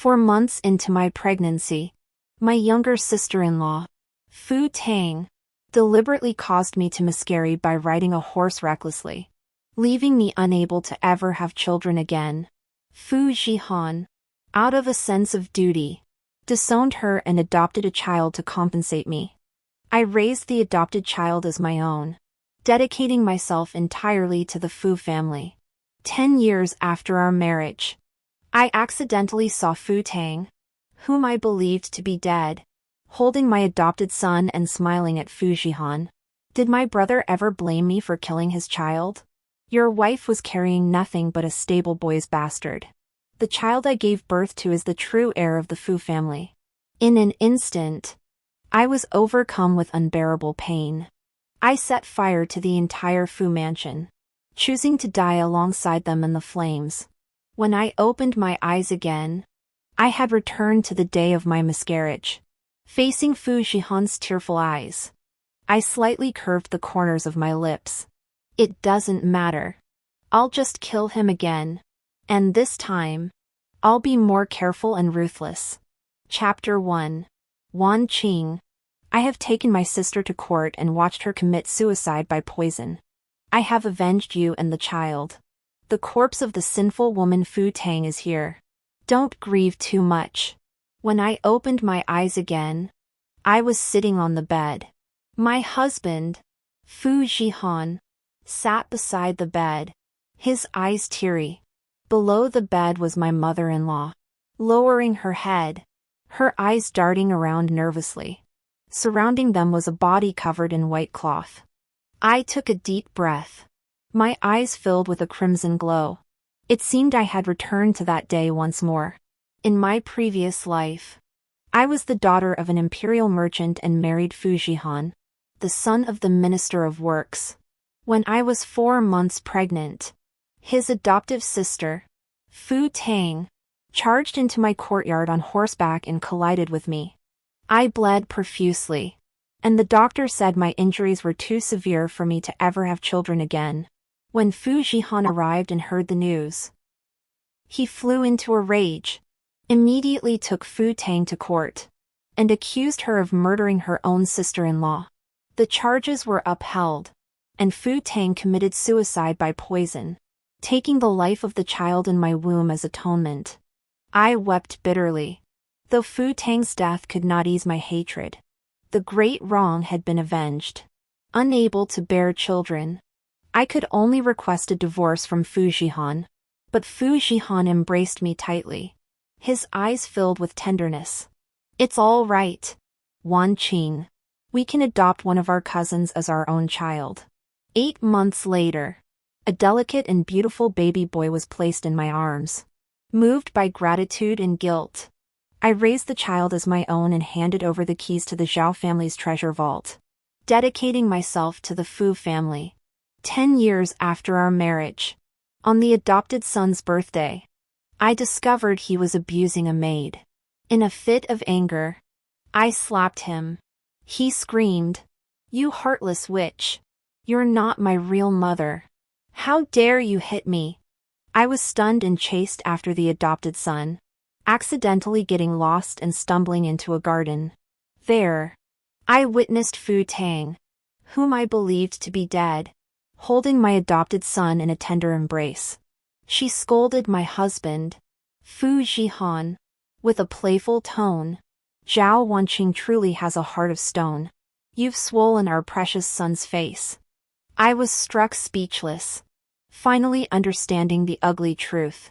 For months into my pregnancy, my younger sister-in-law, Fu Tang, deliberately caused me to miscarry by riding a horse recklessly, leaving me unable to ever have children again. Fu Jihan, out of a sense of duty, disowned her and adopted a child to compensate me. I raised the adopted child as my own, dedicating myself entirely to the Fu family. 10 years after our marriage, I accidentally saw Fu Tang, whom I believed to be dead, holding my adopted son and smiling at Fu Jihan. Did my brother ever blame me for killing his child? Your wife was carrying nothing but a stable boy's bastard. The child I gave birth to is the true heir of the Fu family. In an instant, I was overcome with unbearable pain. I set fire to the entire Fu mansion, choosing to die alongside them in the flames. When I opened my eyes again, I had returned to the day of my miscarriage. Facing Fu Jihan's tearful eyes, I slightly curved the corners of my lips. It doesn't matter. I'll just kill him again. And this time, I'll be more careful and ruthless. Chapter 1. Wan Qing. I have taken my sister to court and watched her commit suicide by poison. I have avenged you and the child. The corpse of the sinful woman Fu Tang is here. Don't grieve too much. When I opened my eyes again, I was sitting on the bed. My husband, Fu Jihan, sat beside the bed, his eyes teary. Below the bed was my mother-in-law, lowering her head, her eyes darting around nervously. Surrounding them was a body covered in white cloth. I took a deep breath. My eyes filled with a crimson glow. It seemed I had returned to that day once more. In my previous life, I was the daughter of an imperial merchant and married Fu Jihan, the son of the Minister of Works. When I was 4 months pregnant, his adoptive sister, Fu Tang, charged into my courtyard on horseback and collided with me. I bled profusely, and the doctor said my injuries were too severe for me to ever have children again. When Fu Jihan arrived and heard the news, he flew into a rage, immediately took Fu Tang to court, and accused her of murdering her own sister-in-law. The charges were upheld, and Fu Tang committed suicide by poison, taking the life of the child in my womb as atonement. I wept bitterly, though Fu Tang's death could not ease my hatred. The great wrong had been avenged. Unable to bear children, I could only request a divorce from Fu Jihan. But Fu Jihan embraced me tightly, his eyes filled with tenderness. It's all right, Wan Qing. We can adopt one of our cousins as our own child. 8 months later, a delicate and beautiful baby boy was placed in my arms. Moved by gratitude and guilt, I raised the child as my own and handed over the keys to the Zhao family's treasure vault, dedicating myself to the Fu family. 10 years after our marriage, on the adopted son's birthday, I discovered he was abusing a maid. In a fit of anger, I slapped him. He screamed, "You heartless witch! You're not my real mother. How dare you hit me?" I was stunned and chased after the adopted son, accidentally getting lost and stumbling into a garden. There, I witnessed Fu Tang, whom I believed to be dead, holding my adopted son in a tender embrace. She scolded my husband, Fu Jihan, with a playful tone. "Zhao Wanqing truly has a heart of stone. You've swollen our precious son's face." I was struck speechless, finally understanding the ugly truth.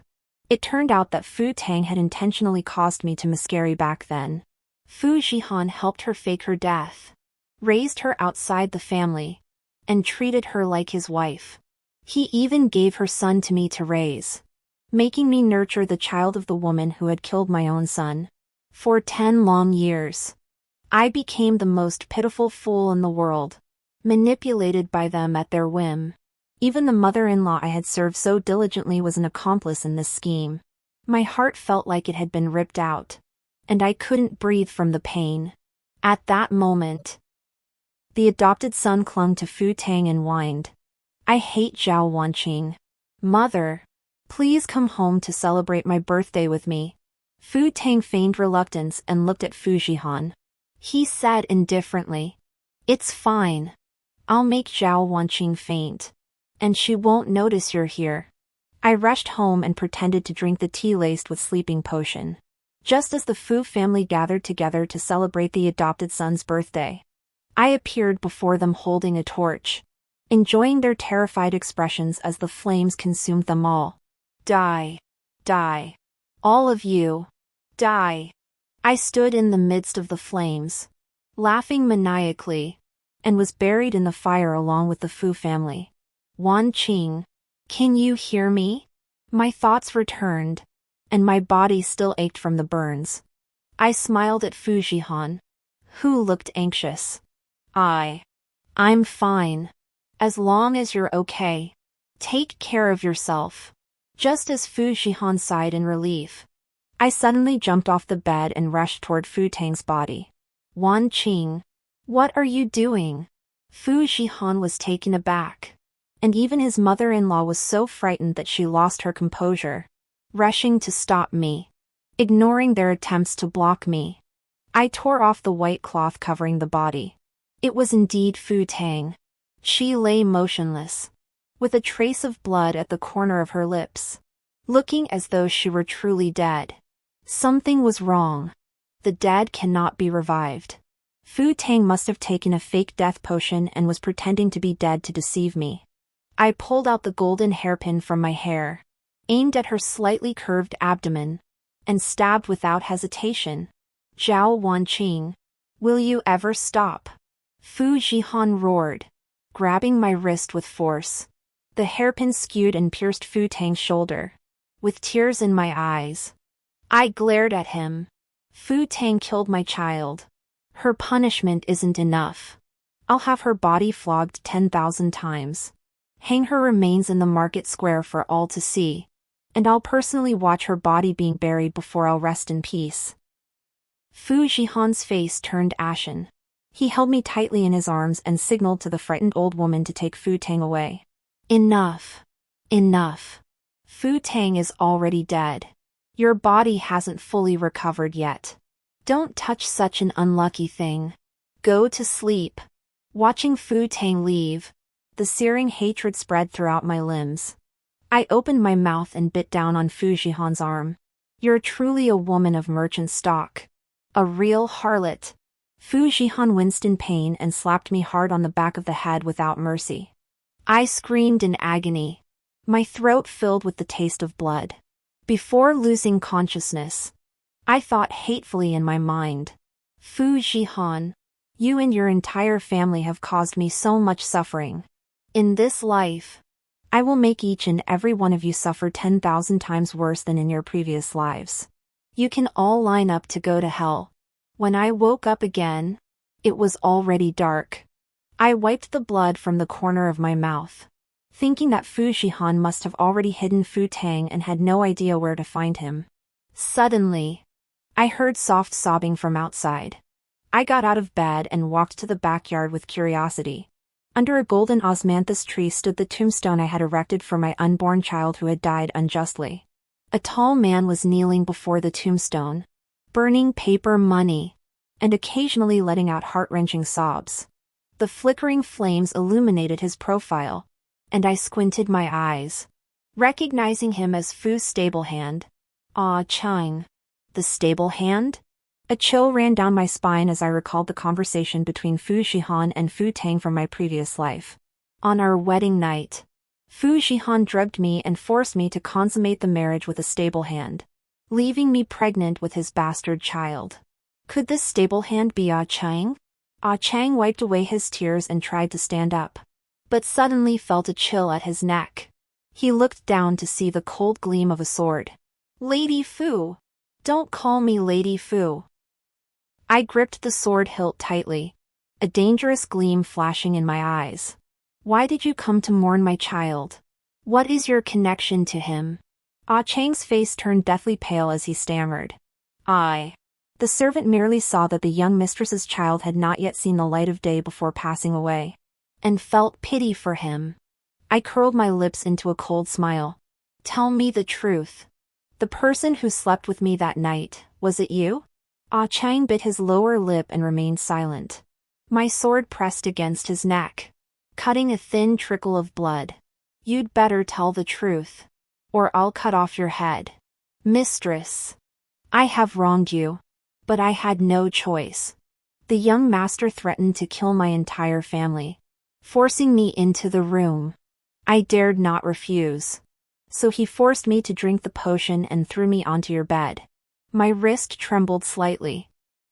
It turned out that Fu Tang had intentionally caused me to miscarry back then. Fu Jihan helped her fake her death, raised her outside the family, and treated her like his wife. He even gave her son to me to raise, making me nurture the child of the woman who had killed my own son. For 10 long years, I became the most pitiful fool in the world, manipulated by them at their whim. Even the mother-in-law I had served so diligently was an accomplice in this scheme. My heart felt like it had been ripped out, and I couldn't breathe from the pain. At that moment, the adopted son clung to Fu Tang and whined, "I hate Zhao Wanqing. Mother, please come home to celebrate my birthday with me." Fu Tang feigned reluctance and looked at Fu Jihan. He said indifferently, "It's fine. I'll make Zhao Wanqing faint. And she won't notice you're here." I rushed home and pretended to drink the tea laced with sleeping potion. Just as the Fu family gathered together to celebrate the adopted son's birthday, I appeared before them holding a torch, enjoying their terrified expressions as the flames consumed them all. Die. Die. All of you. Die. I stood in the midst of the flames, laughing maniacally, and was buried in the fire along with the Fu family. Wan Qing, can you hear me? My thoughts returned, and my body still ached from the burns. I smiled at Fu Jihan, who looked anxious. I'm fine. As long as you're okay. Take care of yourself. Just as Fu Jihan sighed in relief, I suddenly jumped off the bed and rushed toward Fu Tang's body. Wan Qing, what are you doing? Fu Jihan was taken aback, and even his mother-in-law was so frightened that she lost her composure, rushing to stop me, ignoring their attempts to block me. I tore off the white cloth covering the body. It was indeed Fu Tang. She lay motionless, with a trace of blood at the corner of her lips, looking as though she were truly dead. Something was wrong. The dead cannot be revived. Fu Tang must have taken a fake death potion and was pretending to be dead to deceive me. I pulled out the golden hairpin from my hair, aimed at her slightly curved abdomen, and stabbed without hesitation. Zhao Wanqing, will you ever stop? Fu Jihan roared, grabbing my wrist with force. The hairpin skewed and pierced Fu Tang's shoulder. With tears in my eyes, I glared at him. Fu Tang killed my child. Her punishment isn't enough. I'll have her body flogged 10,000 times. Hang her remains in the market square for all to see. And I'll personally watch her body being buried before I'll rest in peace. Fu Jihan's face turned ashen. He held me tightly in his arms and signaled to the frightened old woman to take Fu Tang away. Enough. Enough. Fu Tang is already dead. Your body hasn't fully recovered yet. Don't touch such an unlucky thing. Go to sleep. Watching Fu Tang leave, the searing hatred spread throughout my limbs. I opened my mouth and bit down on Fu Jihan's arm. You're truly a woman of merchant stock. A real harlot. Fu Jihan winced in pain and slapped me hard on the back of the head without mercy. I screamed in agony, my throat filled with the taste of blood. Before losing consciousness, I thought hatefully in my mind. Fu Jihan, you and your entire family have caused me so much suffering. In this life, I will make each and every one of you suffer 10,000 times worse than in your previous lives. You can all line up to go to hell. When I woke up again, it was already dark. I wiped the blood from the corner of my mouth, thinking that Fu Jihan must have already hidden Fu Tang and had no idea where to find him. Suddenly, I heard soft sobbing from outside. I got out of bed and walked to the backyard with curiosity. Under a golden osmanthus tree stood the tombstone I had erected for my unborn child who had died unjustly. A tall man was kneeling before the tombstone, burning paper money, and occasionally letting out heart-wrenching sobs. The flickering flames illuminated his profile, and I squinted my eyes, recognizing him as Fu's stable hand. Ah, Chang. The stable hand? A chill ran down my spine as I recalled the conversation between Fu Jihan and Fu Tang from my previous life. On our wedding night, Fu Jihan drugged me and forced me to consummate the marriage with a stable hand, leaving me pregnant with his bastard child. Could this stable hand be Ah Chang? Ah Chang wiped away his tears and tried to stand up, but suddenly felt a chill at his neck. He looked down to see the cold gleam of a sword. Lady Fu! Don't call me Lady Fu. I gripped the sword hilt tightly, a dangerous gleam flashing in my eyes. Why did you come to mourn my child? What is your connection to him? Ah Chang's face turned deathly pale as he stammered. The servant merely saw that the young mistress's child had not yet seen the light of day before passing away, and felt pity for him. I curled my lips into a cold smile. Tell me the truth. The person who slept with me that night, was it you? Ah Chang bit his lower lip and remained silent. My sword pressed against his neck, cutting a thin trickle of blood. You'd better tell the truth, or I'll cut off your head. Mistress, I have wronged you, but I had no choice. The young master threatened to kill my entire family, forcing me into the room. I dared not refuse. So he forced me to drink the potion and threw me onto your bed. My wrist trembled slightly.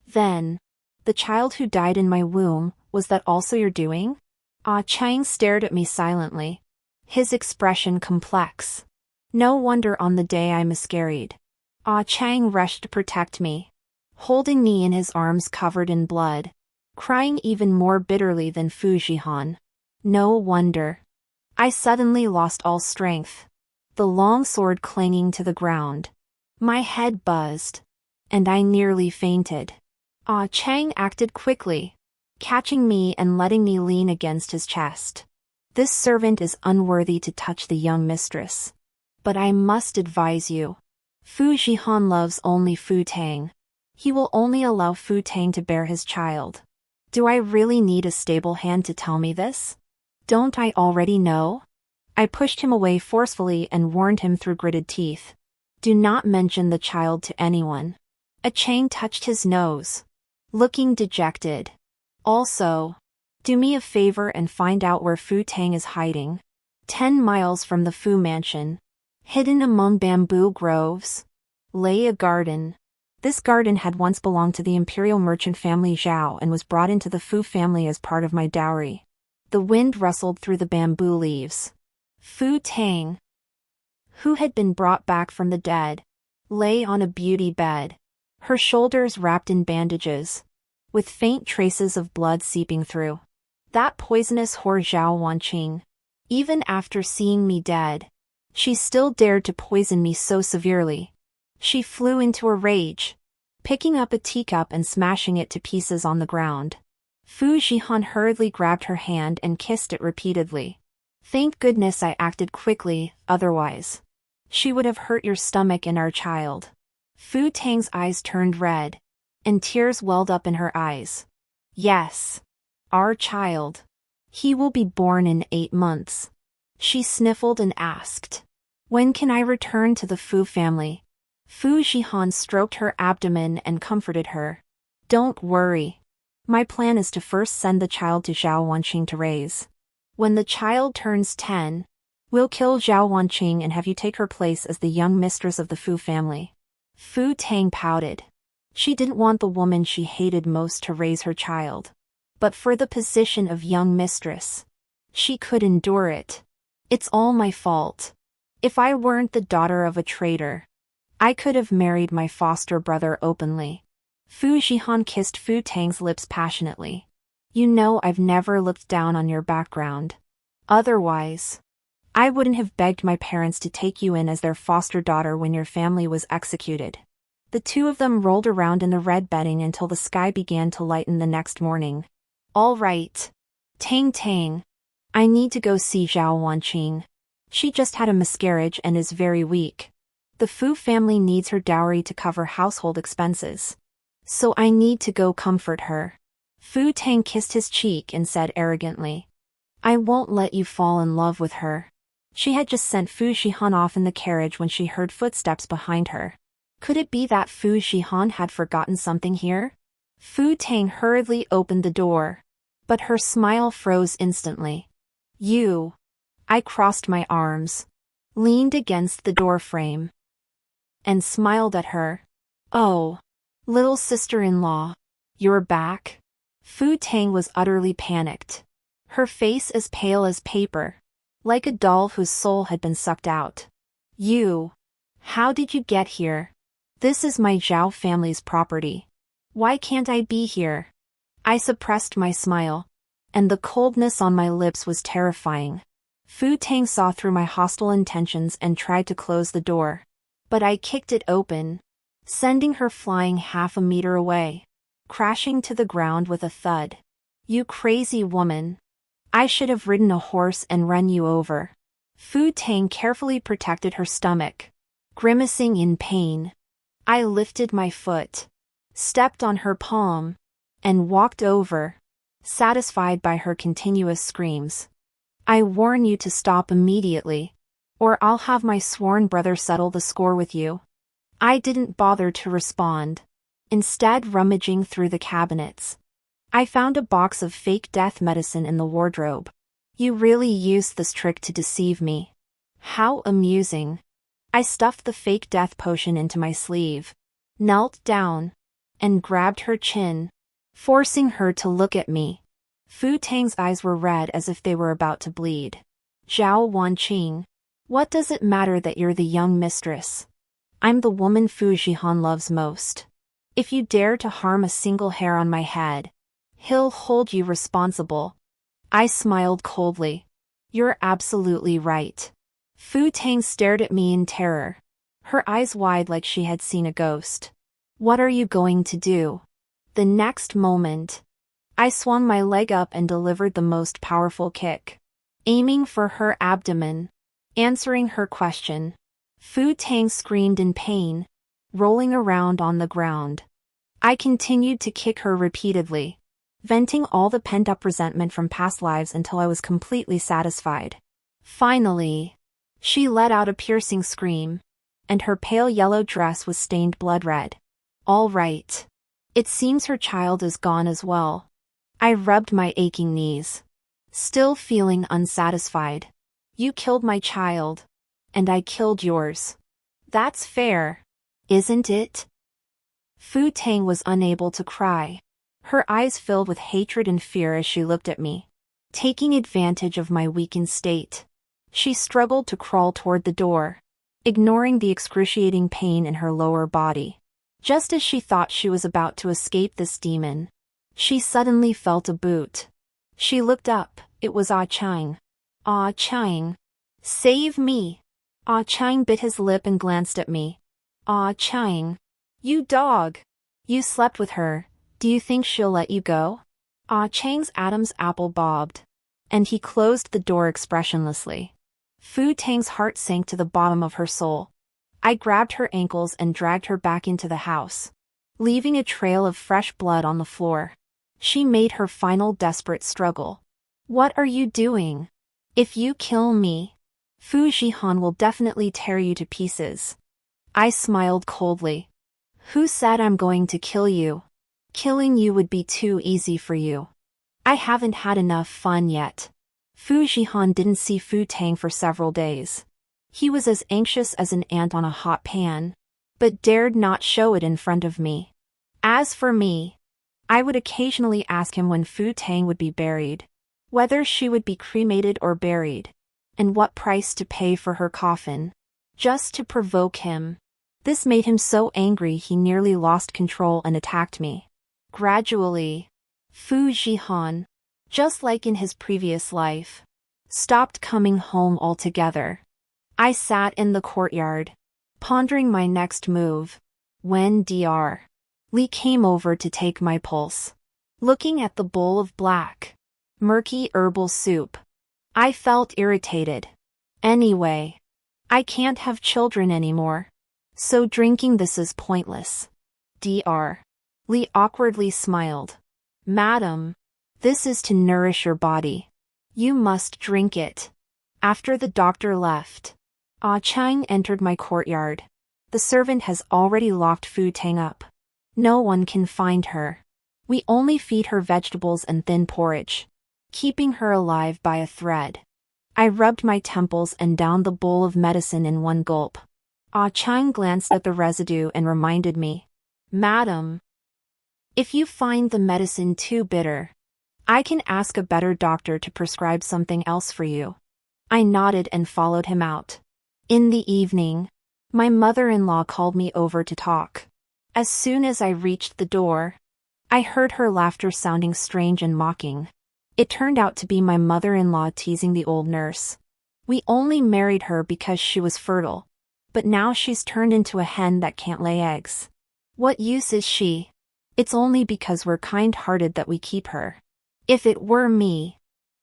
Then, the child who died in my womb, was that also your doing? Ah Chang stared at me silently, his expression complex. No wonder on the day I miscarried. Ah Chang rushed to protect me, holding me in his arms covered in blood, crying even more bitterly than Fu Jihan. No wonder. I suddenly lost all strength, the long sword clanging to the ground. My head buzzed, and I nearly fainted. Ah Chang acted quickly, catching me and letting me lean against his chest. This servant is unworthy to touch the young mistress. But I must advise you. Fu Jihan loves only Fu Tang. He will only allow Fu Tang to bear his child. Do I really need a stable hand to tell me this? Don't I already know? I pushed him away forcefully and warned him through gritted teeth. Do not mention the child to anyone. A Chang touched his nose, looking dejected. Also, do me a favor and find out where Fu Tang is hiding. 10 miles from the Fu mansion, hidden among bamboo groves, lay a garden. This garden had once belonged to the imperial merchant family Zhao and was brought into the Fu family as part of my dowry. The wind rustled through the bamboo leaves. Fu Tang, who had been brought back from the dead, lay on a beauty bed, her shoulders wrapped in bandages, with faint traces of blood seeping through. That poisonous whore Zhao Wanqing. Even after seeing me dead, she still dared to poison me so severely. She flew into a rage, picking up a teacup and smashing it to pieces on the ground. Fu Jihan hurriedly grabbed her hand and kissed it repeatedly. Thank goodness I acted quickly, otherwise she would have hurt your stomach and our child. Fu Tang's eyes turned red, and tears welled up in her eyes. Yes, our child. He will be born in 8 months. She sniffled and asked, when can I return to the Fu family? Fu Jihan stroked her abdomen and comforted her. Don't worry. My plan is to first send the child to Zhao Wanqing to raise. When the child turns 10, we'll kill Zhao Wanqing and have you take her place as the young mistress of the Fu family. Fu Tang pouted. She didn't want the woman she hated most to raise her child. But for the position of young mistress, she could endure it. It's all my fault. If I weren't the daughter of a traitor, I could have married my foster brother openly. Fu Jihan kissed Fu Tang's lips passionately. You know I've never looked down on your background. Otherwise, I wouldn't have begged my parents to take you in as their foster daughter when your family was executed. The two of them rolled around in the red bedding until the sky began to lighten the next morning. All right. Tang Tang. I need to go see Zhao Wanqing. She just had a miscarriage and is very weak. The Fu family needs her dowry to cover household expenses. So I need to go comfort her. Fu Tang kissed his cheek and said arrogantly, I won't let you fall in love with her. She had just sent Fu Jihan off in the carriage when she heard footsteps behind her. Could it be that Fu Jihan had forgotten something here? Fu Tang hurriedly opened the door, but her smile froze instantly. You. I crossed my arms, leaned against the doorframe, and smiled at her. Oh, little sister-in-law, you're back? Fu Tang was utterly panicked, her face as pale as paper, like a doll whose soul had been sucked out. You. How did you get here? This is my Zhao family's property. Why can't I be here? I suppressed my smile, and the coldness on my lips was terrifying. Fu Tang saw through my hostile intentions and tried to close the door. But I kicked it open, sending her flying 1/2 meter away, crashing to the ground with a thud. You crazy woman. I should have ridden a horse and run you over. Fu Tang carefully protected her stomach, Grimacing in pain, I lifted my foot, stepped on her palm, and walked over, satisfied by her continuous screams. I warn you to stop immediately, or I'll have my sworn brother settle the score with you. I didn't bother to respond, instead rummaging through the cabinets. I found a box of fake death medicine in the wardrobe. You really used this trick to deceive me. How amusing. I stuffed the fake death potion into my sleeve, knelt down, and grabbed her chin, forcing her to look at me. Fu Tang's eyes were red as if they were about to bleed. Zhao Wanqing, what does it matter that you're the young mistress? I'm the woman Fu Jihan loves most. If you dare to harm a single hair on my head, he'll hold you responsible. I smiled coldly. You're absolutely right. Fu Tang stared at me in terror, her eyes wide like she had seen a ghost. What are you going to do? The next moment, I swung my leg up and delivered the most powerful kick, aiming for her abdomen. Answering her question, Fu Tang screamed in pain, rolling around on the ground. I continued to kick her repeatedly, venting all the pent-up resentment from past lives until I was completely satisfied. Finally, she let out a piercing scream, and her pale yellow dress was stained blood red. All right. It seems her child is gone as well. I rubbed my aching knees, still feeling unsatisfied. You killed my child, and I killed yours. That's fair, isn't it? Fu Tang was unable to cry. Her eyes filled with hatred and fear as she looked at me, taking advantage of my weakened state. She struggled to crawl toward the door, ignoring the excruciating pain in her lower body. Just as she thought she was about to escape this demon, she suddenly felt a boot. She looked up. It was Ah Chang. Ah Chang. Save me. Ah Chang bit his lip and glanced at me. Ah Chang. You dog. You slept with her. Do you think she'll let you go? Ah Chang's Adam's apple bobbed, and he closed the door expressionlessly. Fu Tang's heart sank to the bottom of her soul. I grabbed her ankles and dragged her back into the house, leaving a trail of fresh blood on the floor. She made her final desperate struggle. What are you doing? If you kill me, Fu Jihan will definitely tear you to pieces. I smiled coldly. Who said I'm going to kill you? Killing you would be too easy for you. I haven't had enough fun yet. Fu Jihan didn't see Fu Tang for several days. He was as anxious as an ant on a hot pan, but dared not show it in front of me. As for me, I would occasionally ask him when Fu Tang would be buried, whether she would be cremated or buried, and what price to pay for her coffin, just to provoke him. This made him so angry he nearly lost control and attacked me. Gradually, Fu Jihan, just like in his previous life, stopped coming home altogether. I sat in the courtyard, pondering my next move, when Dr. Li came over to take my pulse. Looking at the bowl of black, murky herbal soup, I felt irritated. Anyway, I can't have children anymore, so drinking this is pointless. Dr. Li awkwardly smiled. Madam, this is to nourish your body. You must drink it. After the doctor left, Ah Chang entered my courtyard. The servant has already locked Fu Tang up. No one can find her. We only feed her vegetables and thin porridge, keeping her alive by a thread. I rubbed my temples and downed the bowl of medicine in one gulp. Ah Chang glanced at the residue and reminded me. Madam, if you find the medicine too bitter, I can ask a better doctor to prescribe something else for you. I nodded and followed him out. In the evening, my mother-in-law called me over to talk. As soon as I reached the door, I heard her laughter sounding strange and mocking. It turned out to be my mother-in-law teasing the old nurse. We only married her because she was fertile, but now she's turned into a hen that can't lay eggs. What use is she? It's only because we're kind-hearted that we keep her. If it were me,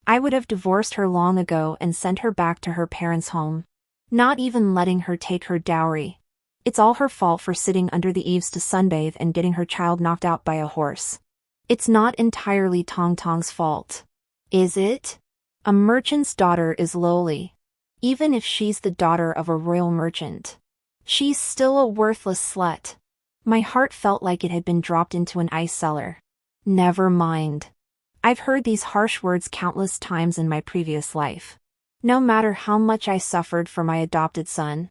I would have divorced her long ago and sent her back to her parents' home, not even letting her take her dowry. It's all her fault for sitting under the eaves to sunbathe and getting her child knocked out by a horse. It's not entirely Tong Tong's fault. Is it? A merchant's daughter is lowly. Even if she's the daughter of a royal merchant. She's still a worthless slut. My heart felt like it had been dropped into an ice cellar. Never mind. I've heard these harsh words countless times in my previous life. No matter how much I suffered for my adopted son,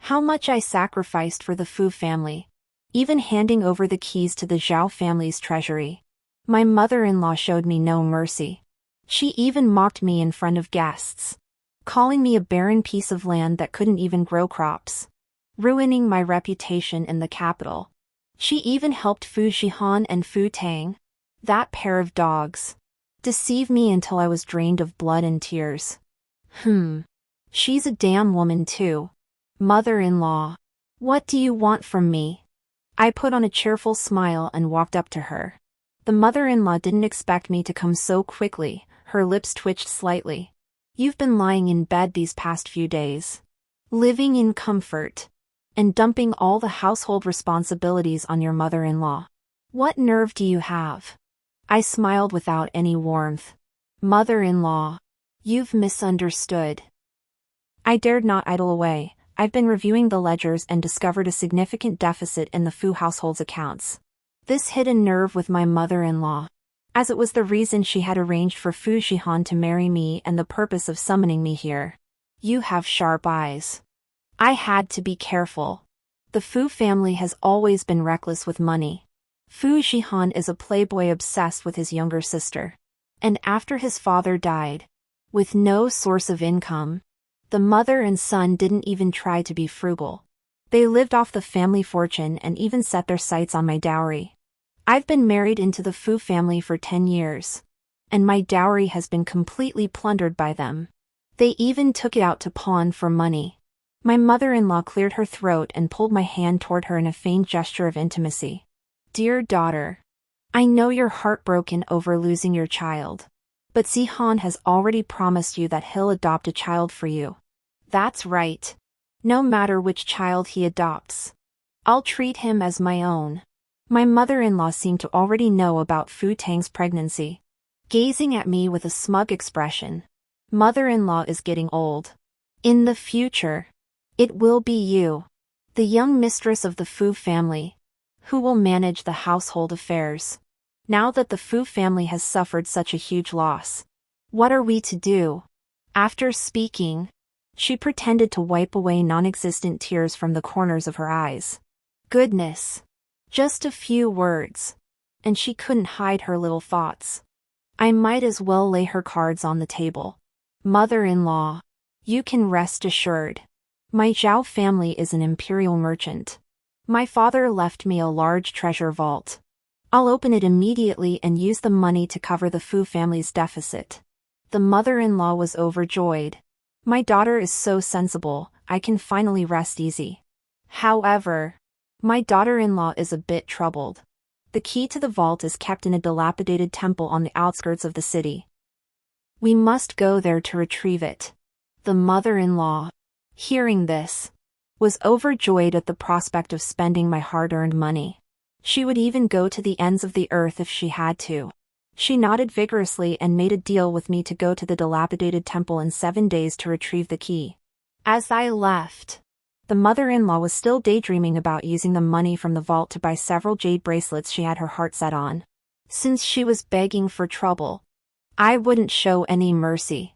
how much I sacrificed for the Fu family, even handing over the keys to the Zhao family's treasury, my mother-in-law showed me no mercy. She even mocked me in front of guests, calling me a barren piece of land that couldn't even grow crops, ruining my reputation in the capital. She even helped Fu Shihan and Fu Tang, that pair of dogs, deceive me until I was drained of blood and tears. She's a damn woman too. Mother-in-law. What do you want from me? I put on a cheerful smile and walked up to her. The mother-in-law didn't expect me to come so quickly, her lips twitched slightly. You've been lying in bed these past few days, living in comfort, and dumping all the household responsibilities on your mother-in-law. What nerve do you have? I smiled without any warmth. Mother-in-law, you've misunderstood. I dared not idle away. I've been reviewing the ledgers and discovered a significant deficit in the Fu household's accounts. This hit a nerve with my mother-in-law, as it was the reason she had arranged for Fu Shihan to marry me and the purpose of summoning me here. You have sharp eyes. I had to be careful. The Fu family has always been reckless with money. Fu Shihan is a playboy obsessed with his younger sister. And after his father died, with no source of income, the mother and son didn't even try to be frugal. They lived off the family fortune and even set their sights on my dowry. I've been married into the Fu family for 10 years. And my dowry has been completely plundered by them. They even took it out to pawn for money. My mother-in-law cleared her throat and pulled my hand toward her in a faint gesture of intimacy. Dear daughter, I know you're heartbroken over losing your child. But Zihan has already promised you that he'll adopt a child for you. That's right. No matter which child he adopts, I'll treat him as my own. My mother-in-law seemed to already know about Fu Tang's pregnancy. Gazing at me with a smug expression. Mother-in-law is getting old. In the future, it will be you, the young mistress of the Fu family, who will manage the household affairs. Now that the Fu family has suffered such a huge loss, what are we to do? After speaking, she pretended to wipe away non-existent tears from the corners of her eyes. Goodness. Just a few words. And she couldn't hide her little thoughts. I might as well lay her cards on the table. Mother-in-law, you can rest assured. My Zhao family is an imperial merchant. My father left me a large treasure vault. I'll open it immediately and use the money to cover the Fu family's deficit. The mother-in-law was overjoyed. My daughter is so sensible, I can finally rest easy. However, my daughter-in-law is a bit troubled. The key to the vault is kept in a dilapidated temple on the outskirts of the city. We must go there to retrieve it. The mother-in-law, hearing this, was overjoyed at the prospect of spending my hard-earned money. She would even go to the ends of the earth if she had to. She nodded vigorously and made a deal with me to go to the dilapidated temple in 7 days to retrieve the key. As I left, the mother-in-law was still daydreaming about using the money from the vault to buy several jade bracelets she had her heart set on. Since she was begging for trouble, I wouldn't show any mercy.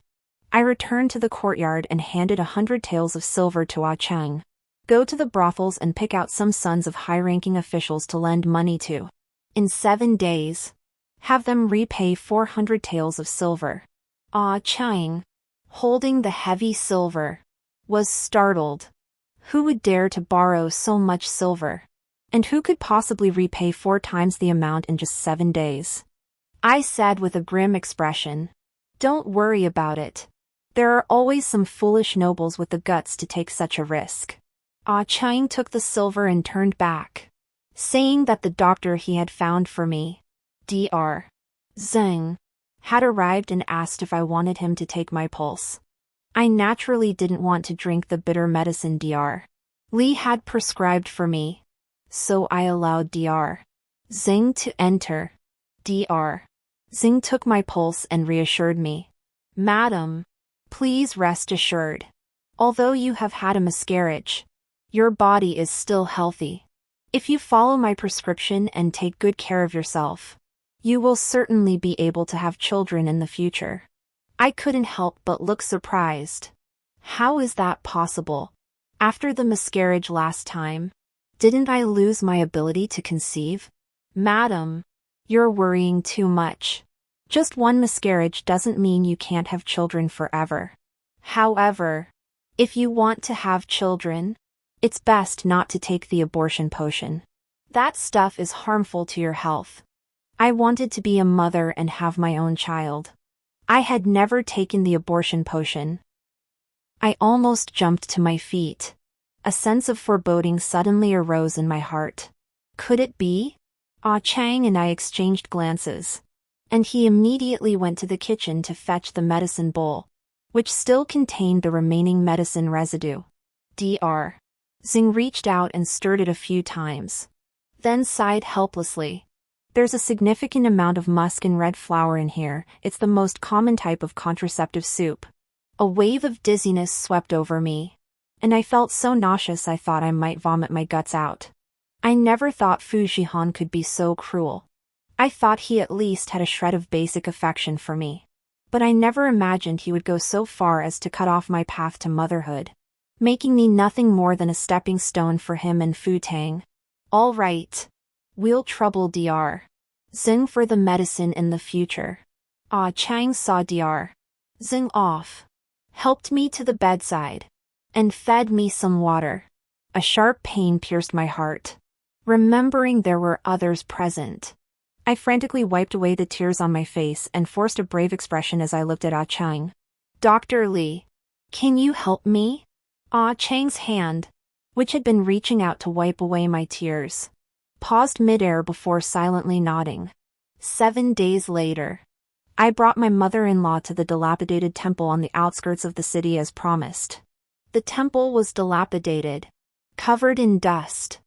I returned to the courtyard and handed 100 taels of silver to Ah Cheng. Go to the brothels and pick out some sons of high-ranking officials to lend money to. In 7 days, have them repay 400 taels of silver. Ah Cheng, holding the heavy silver, was startled. Who would dare to borrow so much silver? And who could possibly repay 4 times the amount in just 7 days? I said with a grim expression, "Don't worry about it. There are always some foolish nobles with the guts to take such a risk." Ah Cheng took the silver and turned back, saying that the doctor he had found for me, Dr. Zheng, had arrived and asked if I wanted him to take my pulse. I naturally didn't want to drink the bitter medicine Dr. Li had prescribed for me. So I allowed Dr. Xing to enter. Dr. Xing took my pulse and reassured me. Madam, please rest assured. Although you have had a miscarriage, your body is still healthy. If you follow my prescription and take good care of yourself, you will certainly be able to have children in the future. I couldn't help but look surprised. How is that possible? After the miscarriage last time, didn't I lose my ability to conceive? Madam, you're worrying too much. Just one miscarriage doesn't mean you can't have children forever. However, if you want to have children, it's best not to take the abortion potion. That stuff is harmful to your health. I wanted to be a mother and have my own child. I had never taken the abortion potion. I almost jumped to my feet. A sense of foreboding suddenly arose in my heart. Could it be? Ah Chang and I exchanged glances, and he immediately went to the kitchen to fetch the medicine bowl, which still contained the remaining medicine residue. Dr. Xing reached out and stirred it a few times, then sighed helplessly. There's a significant amount of musk and red flour in here. It's the most common type of contraceptive soup. A wave of dizziness swept over me, and I felt so nauseous I thought I might vomit my guts out. I never thought Fu Jihan could be so cruel. I thought he at least had a shred of basic affection for me. But I never imagined he would go so far as to cut off my path to motherhood, making me nothing more than a stepping stone for him and Fu Tang. All right. We'll trouble Dr. Xing for the medicine in the future. Ah Chang saw Dr. Xing off, helped me to the bedside, and fed me some water. A sharp pain pierced my heart, remembering there were others present. I frantically wiped away the tears on my face and forced a brave expression as I looked at Ah Chang. Dr. Li, can you help me? Ah Chang's hand, which had been reaching out to wipe away my tears, paused midair before silently nodding. 7 days later, I brought my mother-in-law to the dilapidated temple on the outskirts of the city as promised. The temple was dilapidated, covered in dust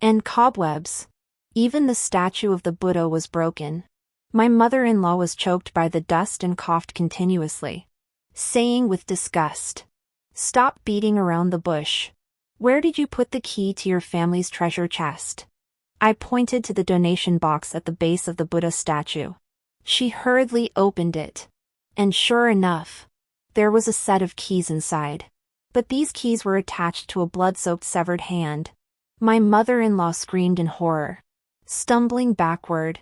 and cobwebs. Even the statue of the Buddha was broken. My mother-in-law was choked by the dust and coughed continuously, saying with disgust, "Stop beating around the bush. Where did you put the key to your family's treasure chest?" I pointed to the donation box at the base of the Buddha statue. She hurriedly opened it, and sure enough, there was a set of keys inside. But these keys were attached to a blood-soaked severed hand. My mother-in-law screamed in horror, stumbling backward,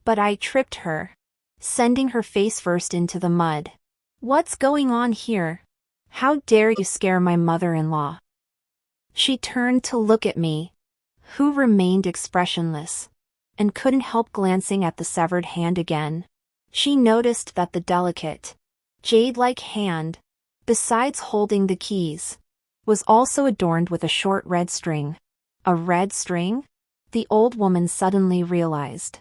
but I tripped her, sending her face first into the mud. "What's going on here? How dare you scare my mother-in-law?" She turned to look at me, who remained expressionless, and couldn't help glancing at the severed hand again. She noticed that the delicate, jade-like hand, besides holding the keys, was also adorned with a short red string. A red string? The old woman suddenly realized.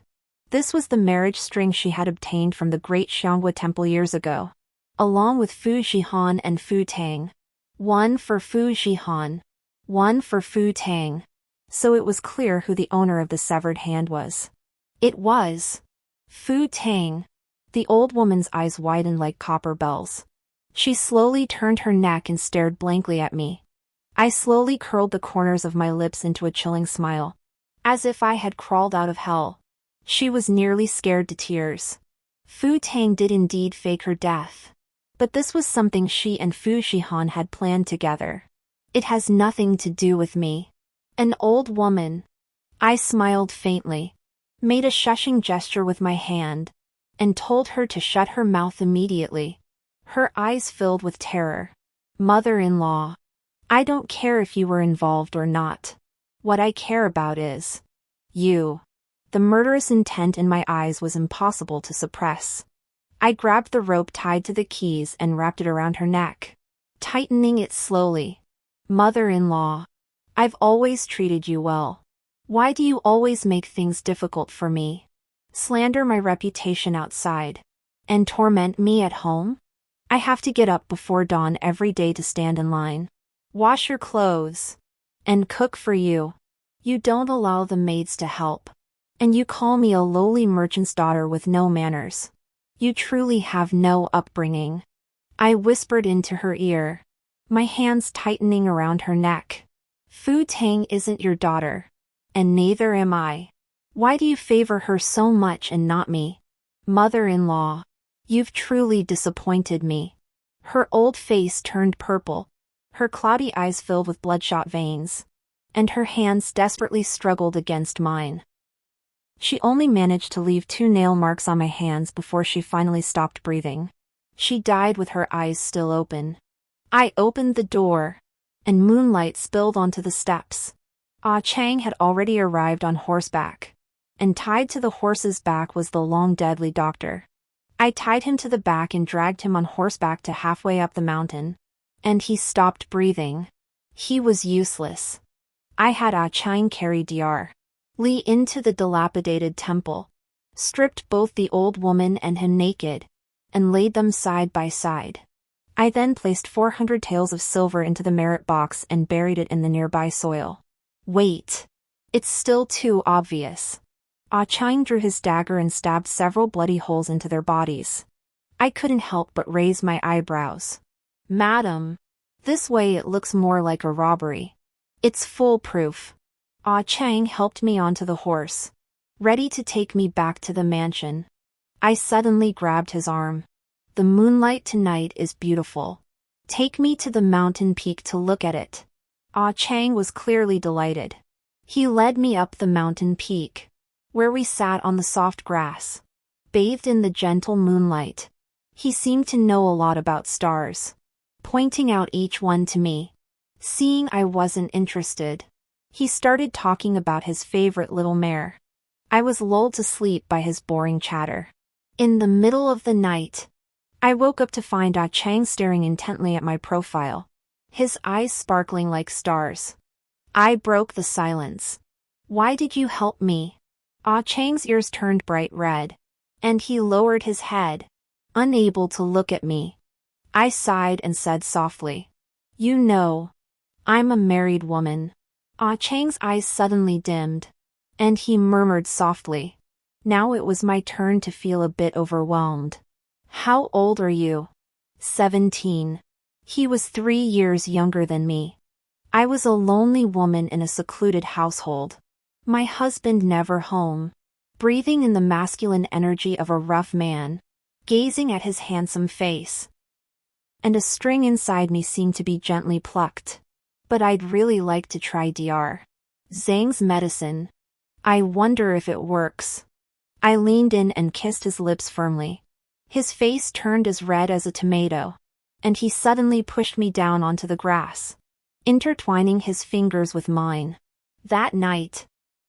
This was the marriage string she had obtained from the great Shuangwen temple years ago, along with Fu Jihan and Fu Tang. One for Fu Jihan, one for Fu Tang. So it was clear who the owner of the severed hand was. It was Fu Tang. The old woman's eyes widened like copper bells. She slowly turned her neck and stared blankly at me. I slowly curled the corners of my lips into a chilling smile, as if I had crawled out of hell. She was nearly scared to tears. Fu Tang did indeed fake her death, but this was something she and Fu Jihan had planned together. It has nothing to do with me. An old woman. I smiled faintly, made a shushing gesture with my hand, and told her to shut her mouth immediately. Her eyes filled with terror. "Mother-in-law, I don't care if you were involved or not. What I care about is you." The murderous intent in my eyes was impossible to suppress. I grabbed the rope tied to the keys and wrapped it around her neck, tightening it slowly. "Mother-in-law, I've always treated you well. Why do you always make things difficult for me? Slander my reputation outside, and torment me at home? I have to get up before dawn every day to stand in line, wash your clothes, and cook for you. You don't allow the maids to help. And you call me a lowly merchant's daughter with no manners. You truly have no upbringing. I whispered into her ear, my hands tightening around her neck. Fu Tang isn't your daughter. And neither am I. Why do you favor her so much and not me? Mother-in-law, you've truly disappointed me. Her old face turned purple. Her cloudy eyes filled with bloodshot veins. And her hands desperately struggled against mine. She only managed to leave 2 nail marks on my hands before she finally stopped breathing. She died with her eyes still open. I opened the door, and moonlight spilled onto the steps. Ah Chang had already arrived on horseback, and tied to the horse's back was the long deadly doctor. I tied him to the back and dragged him on horseback to halfway up the mountain, and he stopped breathing. He was useless. I had Ah Chang carry Dr. Li into the dilapidated temple, stripped both the old woman and him naked, and laid them side by side. I then placed 400 taels of silver into the merit box and buried it in the nearby soil. Wait. It's still too obvious. Ah Chang drew his dagger and stabbed several bloody holes into their bodies. I couldn't help but raise my eyebrows. Madam, this way it looks more like a robbery. It's foolproof. Ah Chang helped me onto the horse, ready to take me back to the mansion. I suddenly grabbed his arm. The moonlight tonight is beautiful. Take me to the mountain peak to look at it. Ah Chang was clearly delighted. He led me up the mountain peak, where we sat on the soft grass, bathed in the gentle moonlight. He seemed to know a lot about stars, pointing out each one to me. Seeing I wasn't interested, he started talking about his favorite little mare. I was lulled to sleep by his boring chatter. In the middle of the night, I woke up to find Ah Chang staring intently at my profile, his eyes sparkling like stars. I broke the silence. Why did you help me? Ah Chang's ears turned bright red, and he lowered his head, unable to look at me. I sighed and said softly, you know, I'm a married woman. Ah Chang's eyes suddenly dimmed, and he murmured softly. Now it was my turn to feel a bit overwhelmed. How old are you? 17. He was 3 years younger than me. I was a lonely woman in a secluded household. My husband never home. Breathing in the masculine energy of a rough man, gazing at his handsome face. And a string inside me seemed to be gently plucked. But I'd really like to try Dr. Zhang's medicine. I wonder if it works. I leaned in and kissed his lips firmly. His face turned as red as a tomato, and he suddenly pushed me down onto the grass, intertwining his fingers with mine. That night,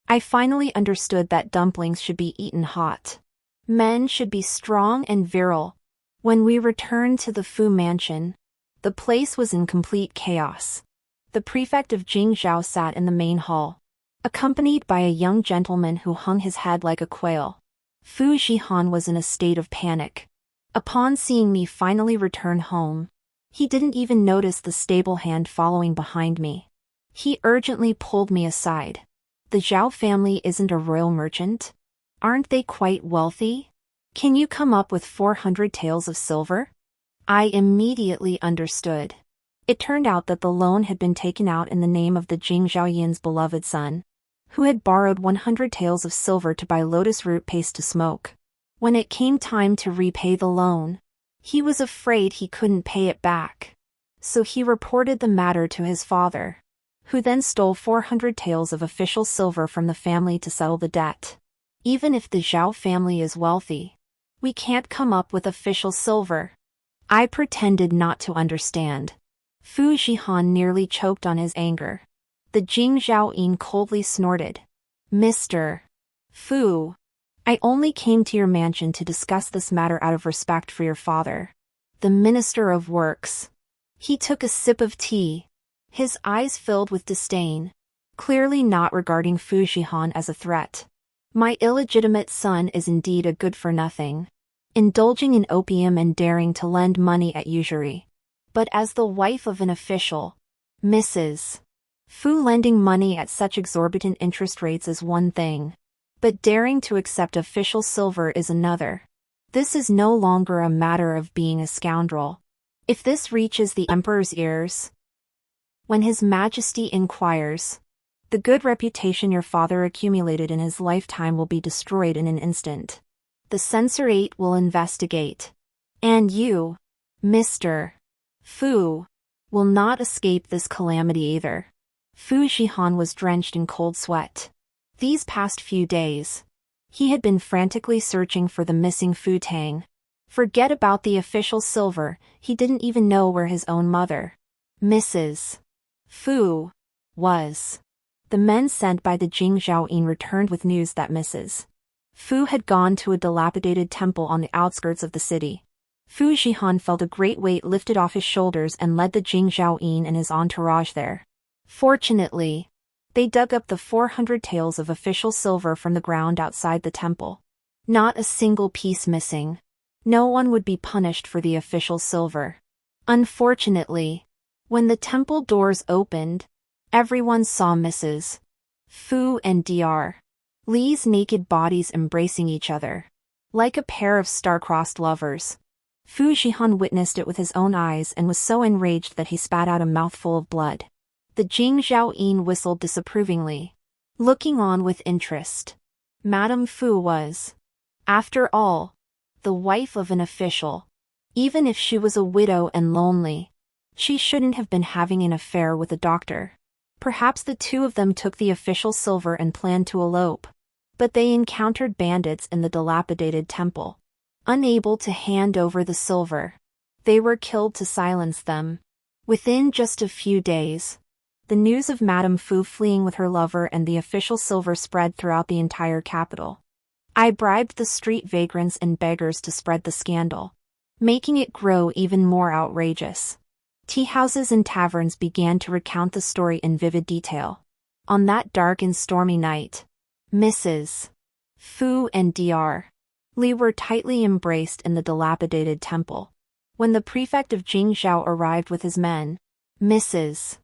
I finally understood that dumplings should be eaten hot. Men should be strong and virile. When we returned to the Fu mansion, the place was in complete chaos. The prefect of Jingzhou sat in the main hall, accompanied by a young gentleman who hung his head like a quail. Fu Zhihan was in a state of panic. Upon seeing me finally return home, he didn't even notice the stable hand following behind me. He urgently pulled me aside. The Zhao family isn't a royal merchant? Aren't they quite wealthy? Can you come up with 400 taels of silver? I immediately understood. It turned out that the loan had been taken out in the name of the Jing Zhaoyin's beloved son, who had borrowed 100 taels of silver to buy lotus root paste to smoke. When it came time to repay the loan, he was afraid he couldn't pay it back. So he reported the matter to his father, who then stole 400 taels of official silver from the family to settle the debt. Even if the Zhao family is wealthy, we can't come up with official silver. I pretended not to understand. Fu Zhihan nearly choked on his anger. The Jing Zhaoyin coldly snorted. Mr. Fu, I only came to your mansion to discuss this matter out of respect for your father, the Minister of Works. He took a sip of tea, his eyes filled with disdain, clearly not regarding Fu Zhihan as a threat. My illegitimate son is indeed a good-for-nothing, indulging in opium and daring to lend money at usury. But as the wife of an official, Mrs. Fu lending money at such exorbitant interest rates is one thing, but daring to accept official silver is another. This is no longer a matter of being a scoundrel. If this reaches the emperor's ears, when his majesty inquires, the good reputation your father accumulated in his lifetime will be destroyed in an instant. The censorate will investigate. And you, Mr. Fu, will not escape this calamity either. Fu Shihan was drenched in cold sweat. These past few days, he had been frantically searching for the missing Fu Tang. Forget about the official silver, he didn't even know where his own mother, Mrs. Fu, was. The men sent by the Jing Zhaoyin returned with news that Mrs. Fu had gone to a dilapidated temple on the outskirts of the city. Fu Shihan felt a great weight lifted off his shoulders and led the Jing Zhaoyin and his entourage there. Fortunately, they dug up the 400 taels of official silver from the ground outside the temple. Not a single piece missing. No one would be punished for the official silver. Unfortunately, when the temple doors opened, everyone saw Mrs. Fu and Dr. Li's naked bodies embracing each other, like a pair of star-crossed lovers. Fu Shihan witnessed it with his own eyes and was so enraged that he spat out a mouthful of blood. The Jing Zhaoyin whistled disapprovingly, looking on with interest. Madame Fu was, after all, the wife of an official. Even if she was a widow and lonely, she shouldn't have been having an affair with a doctor. Perhaps the two of them took the official silver and planned to elope. But they encountered bandits in the dilapidated temple. Unable to hand over the silver, they were killed to silence them. Within just a few days, the news of Madame Fu fleeing with her lover and the official silver spread throughout the entire capital. I bribed the street vagrants and beggars to spread the scandal, making it grow even more outrageous. Tea houses and taverns began to recount the story in vivid detail. On that dark and stormy night, Mrs. Fu and Dr. Li were tightly embraced in the dilapidated temple. When the prefect of Jingzhou arrived with his men, Mrs.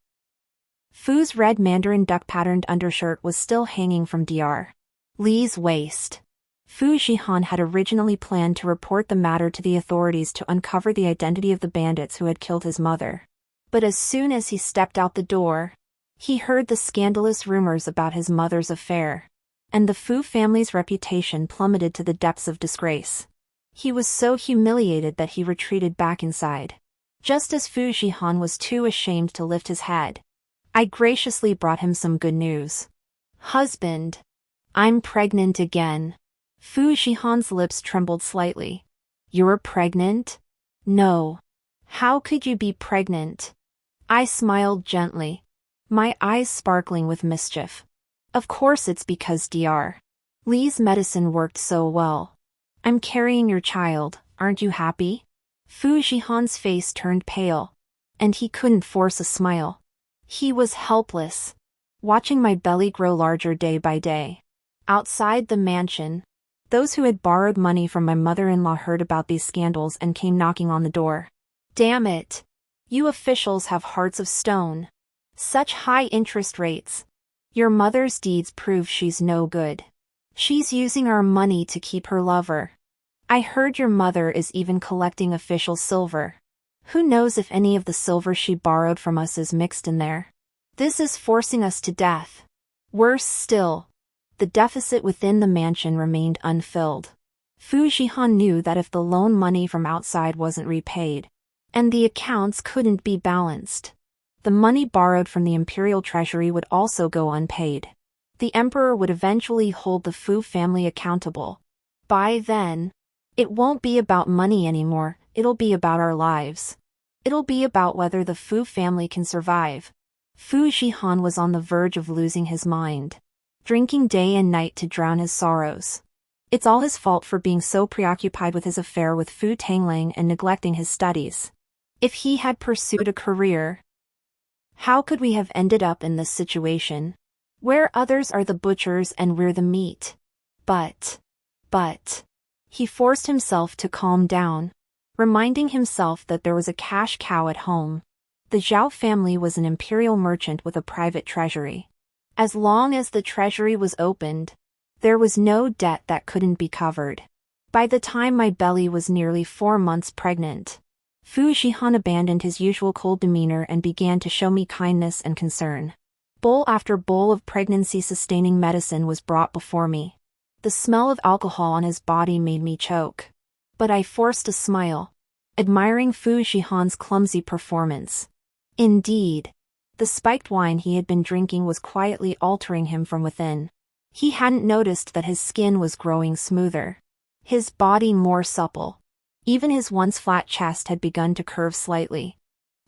Fu's red mandarin duck-patterned undershirt was still hanging from Dr. Li's waist. Fu Shihan had originally planned to report the matter to the authorities to uncover the identity of the bandits who had killed his mother. But as soon as he stepped out the door, he heard the scandalous rumors about his mother's affair, and the Fu family's reputation plummeted to the depths of disgrace. He was so humiliated that he retreated back inside. Just as Fu Shihan was too ashamed to lift his head, I graciously brought him some good news. Husband, I'm pregnant again. Fu Shihan's lips trembled slightly. You're pregnant? No. How could you be pregnant? I smiled gently, my eyes sparkling with mischief. Of course it's because Dr. Li's medicine worked so well. I'm carrying your child, aren't you happy? Fu Shihan's face turned pale, and he couldn't force a smile. He was helpless, watching my belly grow larger day by day. Outside the mansion, those who had borrowed money from my mother-in-law heard about these scandals and came knocking on the door. Damn it! You officials have hearts of stone. Such high interest rates. Your mother's deeds prove she's no good. She's using our money to keep her lover. I heard your mother is even collecting official silver. Who knows if any of the silver she borrowed from us is mixed in there? This is forcing us to death. Worse still, the deficit within the mansion remained unfilled. Fu Shihan knew that if the loan money from outside wasn't repaid, and the accounts couldn't be balanced, the money borrowed from the imperial treasury would also go unpaid. The emperor would eventually hold the Fu family accountable. By then, it won't be about money anymore, it'll be about our lives. It'll be about whether the Fu family can survive. Fu Shihan was on the verge of losing his mind, drinking day and night to drown his sorrows. It's all his fault for being so preoccupied with his affair with Fu Tanglang and neglecting his studies. If he had pursued a career, how could we have ended up in this situation, where others are the butchers and we're the meat? But, he forced himself to calm down, reminding himself that there was a cash cow at home. The Zhao family was an imperial merchant with a private treasury. As long as the treasury was opened, there was no debt that couldn't be covered. By the time my belly was nearly 4 months pregnant, Fu Zhihan abandoned his usual cold demeanor and began to show me kindness and concern. Bowl after bowl of pregnancy-sustaining medicine was brought before me. The smell of alcohol on his body made me choke. But I forced a smile, admiring Fu Zhihan's clumsy performance. Indeed, the spiked wine he had been drinking was quietly altering him from within. He hadn't noticed that his skin was growing smoother, his body more supple. Even his once flat chest had begun to curve slightly.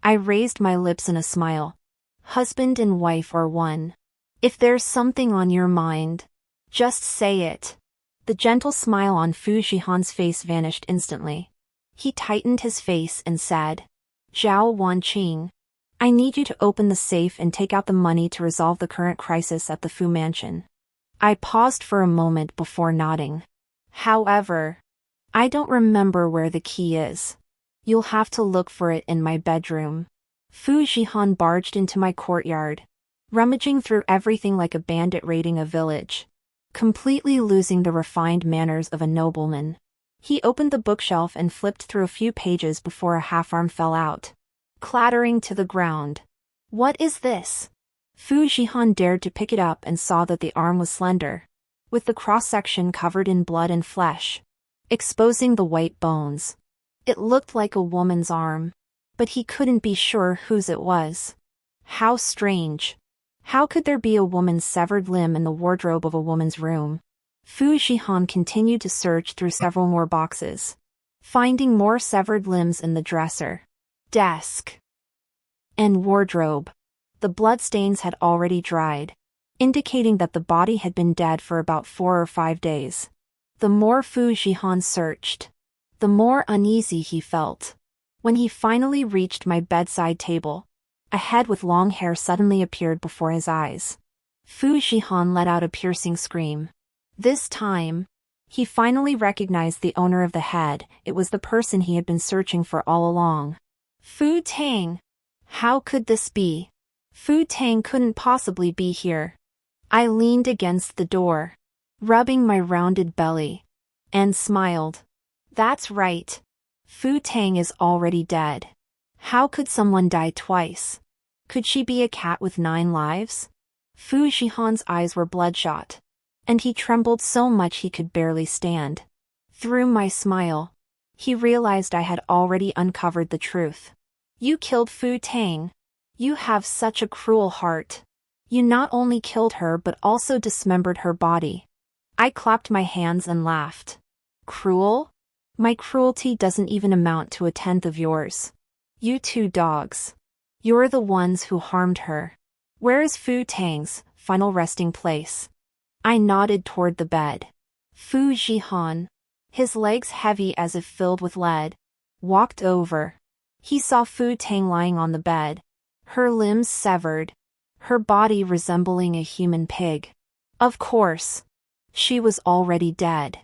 I raised my lips in a smile. Husband and wife are one. If there's something on your mind, just say it. The gentle smile on Fu Zhihan's face vanished instantly. He tightened his face and said, "Zhao Wanqing, I need you to open the safe and take out the money to resolve the current crisis at the Fu mansion." I paused for a moment before nodding. "However, I don't remember where the key is. You'll have to look for it in my bedroom." Fu Zhihan barged into my courtyard, rummaging through everything like a bandit raiding a village, completely losing the refined manners of a nobleman. He opened the bookshelf and flipped through a few pages before a half-arm fell out, clattering to the ground. "What is this?" Fu Zhihan dared to pick it up and saw that the arm was slender, with the cross-section covered in blood and flesh, exposing the white bones. It looked like a woman's arm, but he couldn't be sure whose it was. How strange. How could there be a woman's severed limb in the wardrobe of a woman's room? Fu Zhihan continued to search through several more boxes, finding more severed limbs in the dresser, desk, and wardrobe. The bloodstains had already dried, indicating that the body had been dead for about 4 or 5 days. The more Fu Zhihan searched, the more uneasy he felt. When he finally reached my bedside table, a head with long hair suddenly appeared before his eyes. Fu Zhihan let out a piercing scream. This time, he finally recognized the owner of the head. It was the person he had been searching for all along. Fu Tang! How could this be? Fu Tang couldn't possibly be here. I leaned against the door, rubbing my rounded belly, and smiled. That's right. Fu Tang is already dead. How could someone die twice? Could she be a cat with 9 lives? Fu Zhihan's eyes were bloodshot, and he trembled so much he could barely stand. Through my smile, he realized I had already uncovered the truth. You killed Fu Tang. You have such a cruel heart. You not only killed her but also dismembered her body. I clapped my hands and laughed. Cruel? My cruelty doesn't even amount to 1/10 of yours. You 2 dogs. You're the ones who harmed her. Where is Fu Tang's final resting place? I nodded toward the bed. Fu Zhihan, his legs heavy as if filled with lead, walked over. He saw Fu Tang lying on the bed, her limbs severed, her body resembling a human pig. Of course, she was already dead.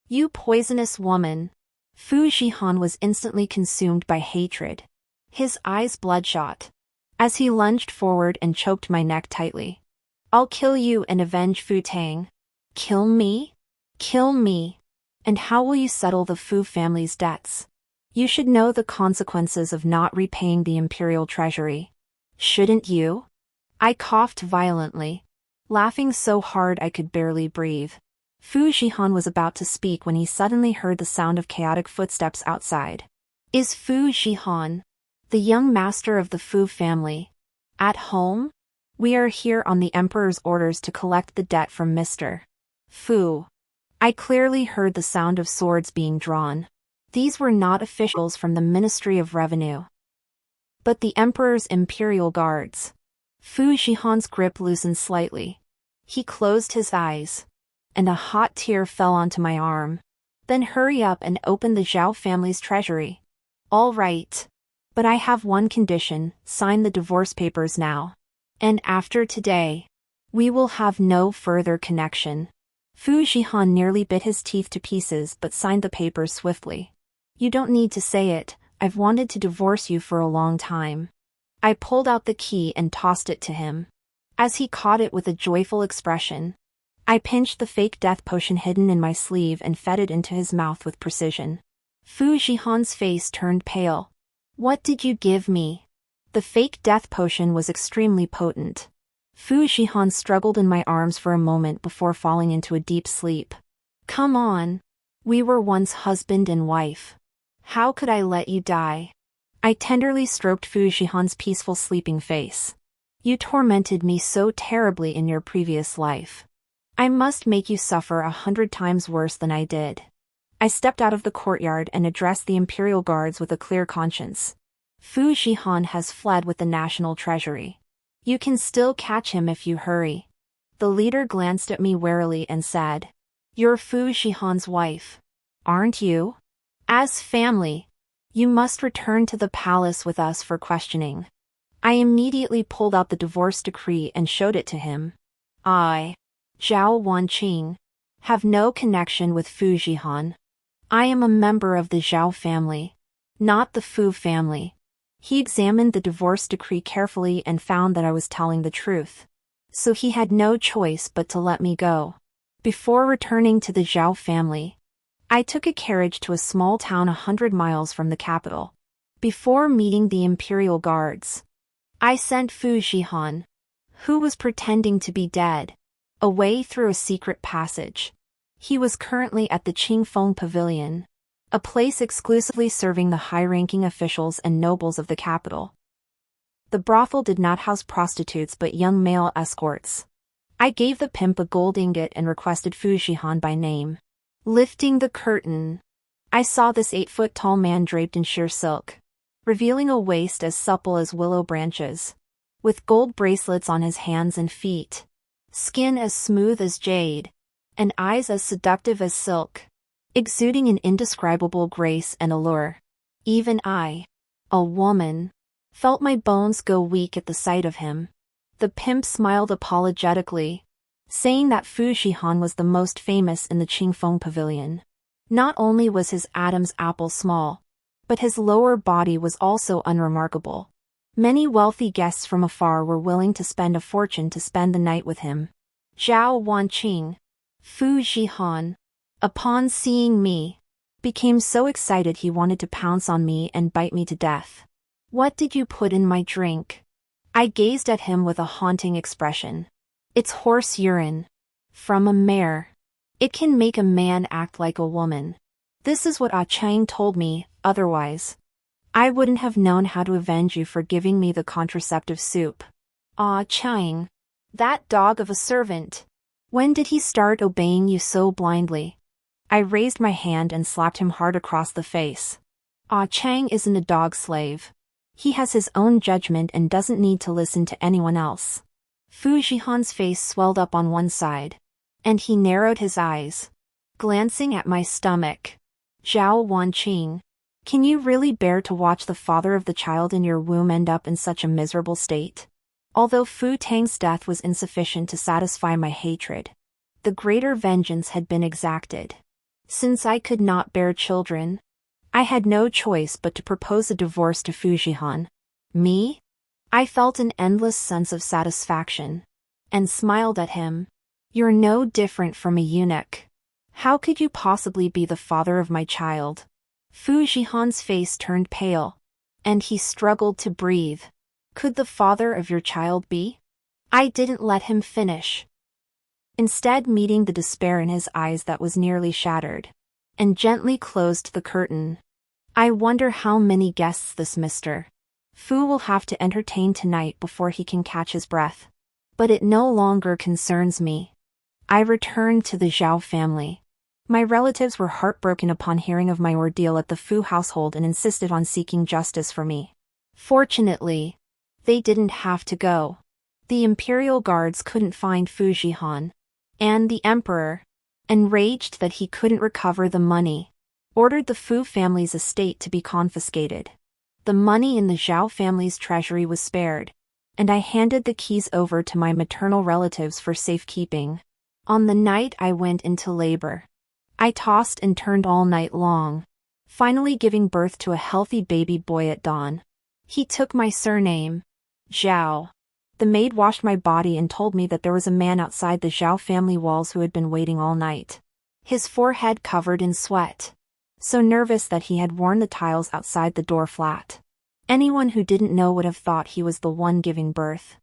You poisonous woman. Fu Zhihan was instantly consumed by hatred, his eyes bloodshot, as he lunged forward and choked my neck tightly. I'll kill you and avenge Fu Tang. Kill me? Kill me. And how will you settle the Fu family's debts? You should know the consequences of not repaying the imperial treasury. Shouldn't you? I coughed violently, laughing so hard I could barely breathe. Fu Zhihan was about to speak when he suddenly heard the sound of chaotic footsteps outside. Is Fu Zhihan, the young master of the Fu family, at home? We are here on the Emperor's orders to collect the debt from Mr. Fu. I clearly heard the sound of swords being drawn. These were not officials from the Ministry of Revenue, but the Emperor's imperial guards. Fu Zhihan's grip loosened slightly. He closed his eyes, and a hot tear fell onto my arm. Then hurry up and open the Zhao family's treasury. All right. But I have one condition: sign the divorce papers now. And after today, we will have no further connection. Fu Zhihan nearly bit his teeth to pieces but signed the papers swiftly. You don't need to say it, I've wanted to divorce you for a long time. I pulled out the key and tossed it to him. As he caught it with a joyful expression, I pinched the fake death potion hidden in my sleeve and fed it into his mouth with precision. Fu Jihan's face turned pale. What did you give me? The fake death potion was extremely potent. Fu Jihan struggled in my arms for a moment before falling into a deep sleep. Come on. We were once husband and wife. How could I let you die? I tenderly stroked Fu Jihan's peaceful sleeping face. You tormented me so terribly in your previous life. I must make you suffer 100 times worse than I did. I stepped out of the courtyard and addressed the Imperial Guards with a clear conscience. Fu Jihan has fled with the national treasury. You can still catch him if you hurry. The leader glanced at me warily and said, You're Fu Jihan's wife, aren't you? As family, you must return to the palace with us for questioning. I immediately pulled out the divorce decree and showed it to him. I, Zhao Wanqing, have no connection with Fu Jihan. I am a member of the Zhao family, not the Fu family. He examined the divorce decree carefully and found that I was telling the truth. So he had no choice but to let me go. Before returning to the Zhao family, I took a carriage to a small town 100 miles from the capital. Before meeting the Imperial Guards, I sent Fu Jihan, who was pretending to be dead, away through a secret passage. He was currently at the Qingfeng Pavilion, a place exclusively serving the high-ranking officials and nobles of the capital. The brothel did not house prostitutes but young male escorts. I gave the pimp a gold ingot and requested Fu Jihan by name. Lifting the curtain, I saw this 8-foot-tall man draped in sheer silk, revealing a waist as supple as willow branches, with gold bracelets on his hands and feet, skin as smooth as jade, and eyes as seductive as silk, exuding an indescribable grace and allure. Even I, a woman, felt my bones go weak at the sight of him. The pimp smiled apologetically, saying that Fu Jihan was the most famous in the Qingfeng Pavilion. Not only was his Adam's apple small, but his lower body was also unremarkable. Many wealthy guests from afar were willing to spend a fortune to spend the night with him. Zhao Wanqing, Fu Jihan, upon seeing me, became so excited he wanted to pounce on me and bite me to death. What did you put in my drink? I gazed at him with a haunting expression. It's horse urine. From a mare. It can make a man act like a woman. This is what Ah Chang told me, otherwise I wouldn't have known how to avenge you for giving me the contraceptive soup. Ah Chang, that dog of a servant. When did he start obeying you so blindly? I raised my hand and slapped him hard across the face. Ah Chang isn't a dog slave. He has his own judgment and doesn't need to listen to anyone else. Fu Jihan's face swelled up on one side, and he narrowed his eyes, glancing at my stomach. Zhao Wanqing, can you really bear to watch the father of the child in your womb end up in such a miserable state? Although Fu Tang's death was insufficient to satisfy my hatred, the greater vengeance had been exacted. Since I could not bear children, I had no choice but to propose a divorce to Fu Jihan. Me? I felt an endless sense of satisfaction, and smiled at him. You're no different from a eunuch. How could you possibly be the father of my child? Fu Jihan's face turned pale, and he struggled to breathe. Could the father of your child be? I didn't let him finish. Instead, meeting the despair in his eyes that was nearly shattered, and gently closed the curtain. I wonder how many guests this Mr. Fu will have to entertain tonight before he can catch his breath. But it no longer concerns me. I returned to the Zhao family. My relatives were heartbroken upon hearing of my ordeal at the Fu household and insisted on seeking justice for me. Fortunately, they didn't have to go. The Imperial Guards couldn't find Fu Jihan, and the Emperor, enraged that he couldn't recover the money, ordered the Fu family's estate to be confiscated. The money in the Zhao family's treasury was spared, and I handed the keys over to my maternal relatives for safekeeping. On the night I went into labor, I tossed and turned all night long, finally giving birth to a healthy baby boy at dawn. He took my surname, Zhao. The maid washed my body and told me that there was a man outside the Zhao family walls who had been waiting all night. His forehead covered in sweat. So nervous that he had worn the tiles outside the door flat. Anyone who didn't know would have thought he was the one giving birth.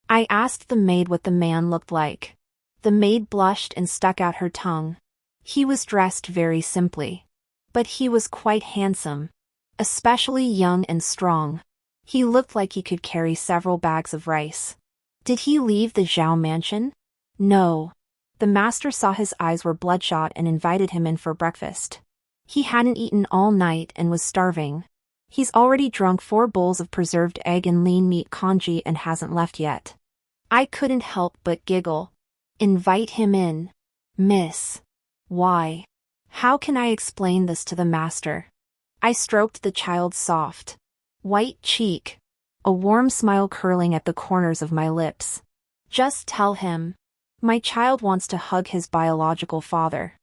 I asked the maid what the man looked like. The maid blushed and stuck out her tongue. He was dressed very simply. But he was quite handsome. Especially young and strong. He looked like he could carry several bags of rice. Did he leave the Zhao mansion? No. The master saw his eyes were bloodshot and invited him in for breakfast. He hadn't eaten all night and was starving. He's already drunk 4 bowls of preserved egg and lean meat congee and hasn't left yet. I couldn't help but giggle. Invite him in. Miss. Why? How can I explain this to the master? I stroked the child's soft, white cheek, a warm smile curling at the corners of my lips. Just tell him. My child wants to hug his biological father.